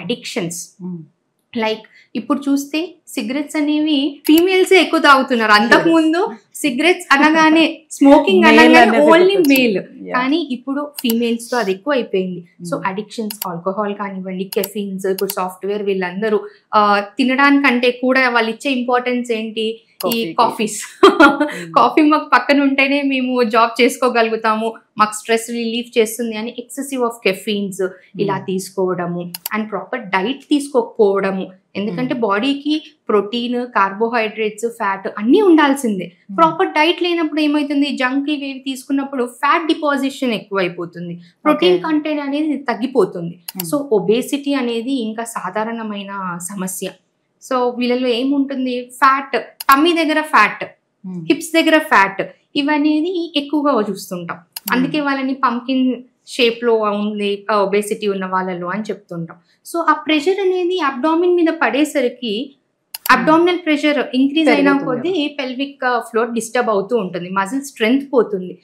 Addictions. Like ఇప్పుడు చూస్తే cigarettes అనేవి ఫీమేల్సే ఎక్కువ తాగుతున్నారు. అంతకుముందు సిగరెట్స్ అనగానే స్మోకింగ్ అనగానే ఓన్లీ మేల్, కానీ ఇప్పుడు ఫీమేల్స్ తో అది ఎక్కువ అయిపోయింది. సో అడిక్షన్స్, ఆల్కహాల్ కానివ్వండి, కెఫీన్స్, ఇప్పుడు సాఫ్ట్వేర్ వీళ్ళందరూ తినడానికంటే కూడా వాళ్ళు ఇచ్చే ఇంపార్టెన్స్ ఏంటి, ఈ కాఫీస్. కాఫీ మాకు పక్కన ఉంటేనే మేము జాబ్ చేసుకోగలుగుతాము, మాకు స్ట్రెస్ రిలీఫ్ చేస్తుంది అని ఎక్సెసివ్ ఆఫ్ కెఫీన్స్ ఇలా తీసుకోవడము, అండ్ ప్రాపర్ డైట్ తీసుకోకపోవడము. ఎందుకంటే బాడీకి ప్రోటీన్, కార్బోహైడ్రేట్స్, ఫ్యాట్ అన్నీ ఉండాల్సిందే. ప్రాపర్ డైట్ లేనప్పుడు ఏమవుతుంది, జంక్ ఇవి తీసుకున్నప్పుడు ఫ్యాట్ డిపాజిషన్ ఎక్కువ అయిపోతుంది, ప్రోటీన్ కంటెంట్ అనేది తగ్గిపోతుంది. సో ఒబేసిటీ అనేది ఇంకా సాధారణమైన సమస్య. సో వీళ్ళలో ఏముంటుంది, ఫ్యాట్, టమ్మీ దగ్గర ఫ్యాట్, హిప్స్ దగ్గర ఫ్యాట్, ఇవనేది ఎక్కువగా చూస్తుంటాం. అందుకే వాళ్ళని పంకిన్ షేప్ లో ఉంది ఒబేసిటీ ఉన్న వాళ్ళలో అని చెప్తుంటాం. సో ఆ ప్రెషర్ అనేది అబ్డామిన్ మీద పడేసరికి అబ్డామినల్ ప్రెషర్ ఇంక్రీజ్ అయిన కొద్దీ పెల్విక్ ఫ్లోర్ డిస్టర్బ్ అవుతూ ఉంటుంది, మజిల్ స్ట్రెంగ్త్ పోతుంది.